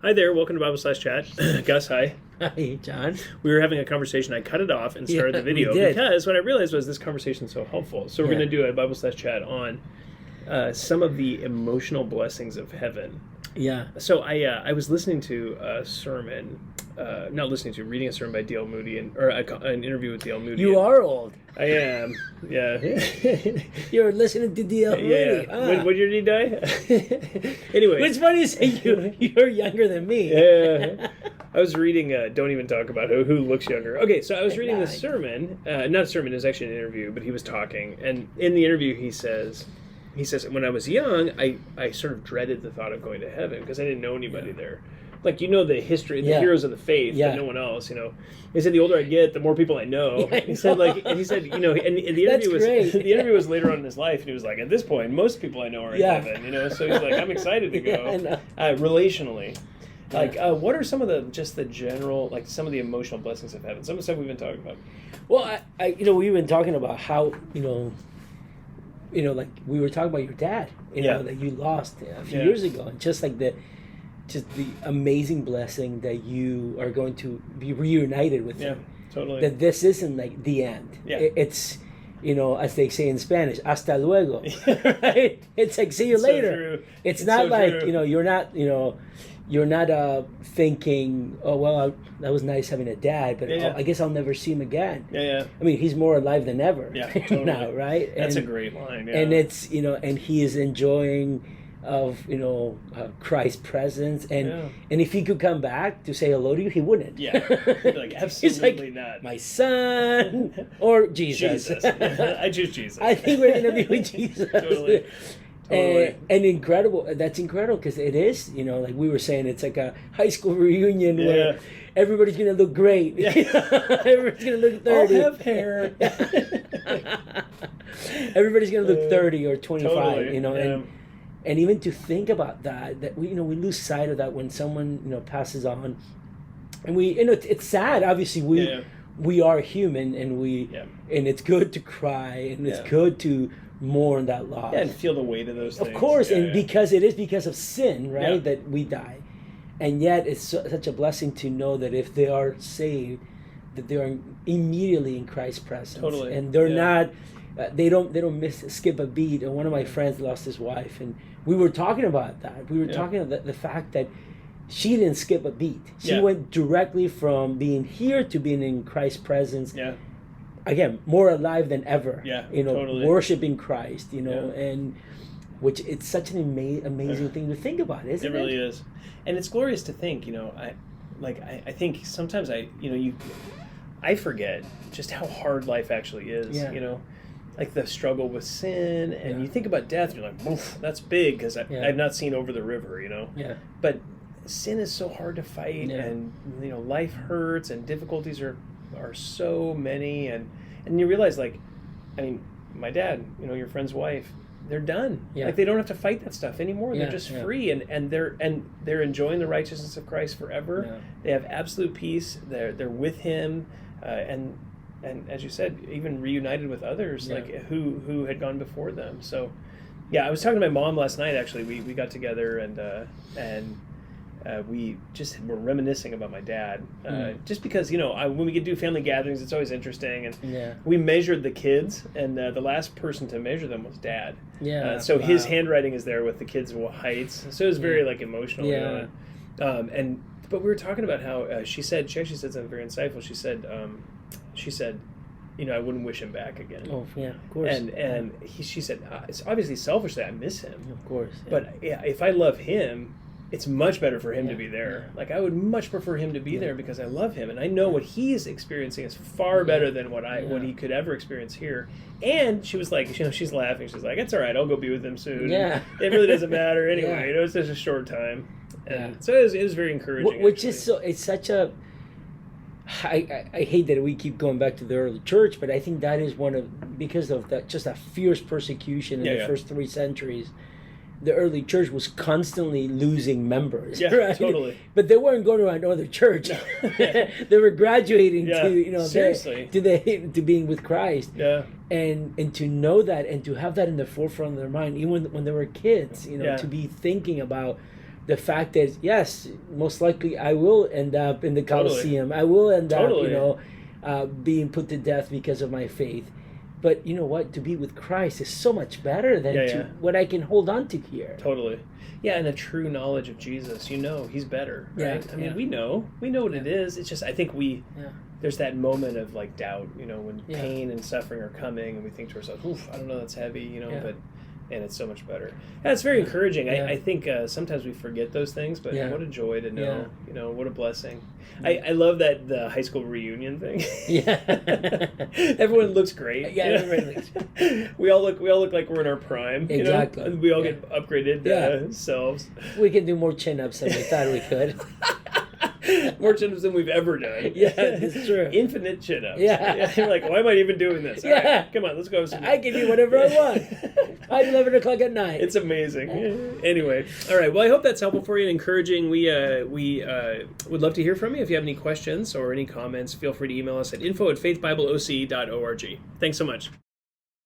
Hi there, welcome to Bible Slash Chat. Gus, hi. Hi, John. We were having a conversation. I cut it off and started the video because what I realized was this conversation is so helpful. So we're going to do a Bible Slash Chat on some of the emotional blessings of heaven. Yeah. So I was listening to a sermon, reading a sermon by D.L. Moody, or an interview with D.L. Moody. You are old. I am, yeah. You're listening to D.L. Moody. Yeah. Ah. When did he die? Anyway. It's funny to say you're younger than me. Yeah. I was reading, don't even talk about who looks younger. Okay, so I was reading this sermon, not a sermon, it was actually an interview, but he was talking, and in the interview he says, when I was young, I sort of dreaded the thought of going to heaven because I didn't know anybody there. Like, the history, the heroes of the faith, but no one else, He said, the older I get, the more people I know. Yeah, he said, and the interview was later on in his life, and he was like, at this point, most people I know are in heaven, so he's like, I'm excited to go, relationally. Like, what are some of the general, like, some of the emotional blessings of heaven? Some of the stuff we've been talking about. Well, we've been talking about how, like, we were talking about your dad, that you lost a few years ago, and just the amazing blessing that you are going to be reunited with him. Totally. That this isn't like the end. Yeah. It's, as they say in Spanish, hasta luego. Right? It's like, see you later. True. It's not so like, true. you're not thinking, oh, well, that was nice having a dad, but I guess I'll never see him again. Yeah. I mean, he's more alive than ever totally. now, right? That's a great line, yeah. And it's, and he is enjoying of Christ's presence, and if he could come back to say hello to you, he wouldn't. Yeah, like, absolutely not. My son or Jesus. I choose Jesus. I think we're gonna be with Jesus. Totally. And incredible. That's incredible because it is. Like we were saying, it's like a high school reunion where everybody's gonna look great. Yeah. Everybody's gonna look 30. I'll have hair. Everybody's gonna look 30 or 25. Totally. And even to think about that we lose sight of that when someone passes on, and we it's sad. Obviously, we are human, and and it's good to cry, and it's good to mourn that loss. Yeah, and feel the weight of those things. Of course, because it is because of sin, right, that we die, and yet it's such a blessing to know that if they are saved, that they are immediately in Christ's presence, totally, and they're not. They don't skip a beat. And one of my friends lost his wife, and we were talking about that. We were talking about the fact that she didn't skip a beat. She went directly from being here to being in Christ's presence. Yeah. Again, more alive than ever. Yeah. Totally. Worshiping Christ. And which it's such an amazing thing to think about, isn't it? It really is, and it's glorious to think. I think sometimes I forget just how hard life actually is. Yeah. Like the struggle with sin, and you think about death, and you're like, oof, that's big, because I've not seen over the river, Yeah. But sin is so hard to fight, and life hurts, and difficulties are so many, and you realize, like, I mean, my dad, your friend's wife, they're done. Yeah. Like, they don't have to fight that stuff anymore. They're just free, and they're enjoying the righteousness of Christ forever. Yeah. They have absolute peace. They're with Him, and as you said, even reunited with others like who had gone before them. So, I was talking to my mom last night. Actually, we got together and we just were reminiscing about my dad. Just because when we do family gatherings, it's always interesting. And we measured the kids, and the last person to measure them was Dad. Yeah. So his handwriting is there with the kids' heights. So it was very emotional. Yeah. But we were talking about how she actually said something very insightful. She said, I wouldn't wish him back again. Oh, yeah, of course. And she said, it's obviously selfish that I miss him. Of course. Yeah. But if I love him, it's much better for him to be there. Yeah. Like, I would much prefer him to be there because I love him. And I know what he's experiencing is far better than what he could ever experience here. And she was like, she's laughing. She's like, it's all right. I'll go be with him soon. Yeah. It really doesn't matter anyway. It's just a short time. And so it was very encouraging. Which is it's such a... I hate that we keep going back to the early church, but I think that is because of that fierce persecution in the first 3 centuries. The early church was constantly losing members. Yeah, right? Totally. But they weren't going to another church. No. They were graduating to being with Christ. Yeah. And to know that and to have that in the forefront of their mind, even when they were kids, to be thinking about the fact that, yes, most likely I will end up in the Colosseum. I will end up, being put to death because of my faith. But you know what? To be with Christ is so much better than what I can hold on to here. Totally. Yeah, and a true knowledge of Jesus. He's better, right? I mean, we know what it is. It's just, I think there's that moment of like doubt, when pain and suffering are coming, and we think to ourselves, "Oof, I don't know, that's heavy," and it's so much better. That's very encouraging. I think sometimes we forget those things, but what a joy to know. What a blessing. I love that the high school reunion thing. Yeah, everyone looks great. Yeah, everyone looks great. we all look like we're in our prime. Exactly. And we all get upgraded selves. We can do more chin-ups than we thought we could. More chin-ups than we've ever done. Yeah, that's true. Infinite chin-ups. Yeah. You're like, why am I even doing this? All right, come on, let's go. I can do whatever I want. 11 o'clock at night. It's amazing. Anyway, all right. Well, I hope that's helpful for you and encouraging. We would love to hear from you. If you have any questions or any comments, feel free to email us at info@faithbibleoc.org. Thanks so much.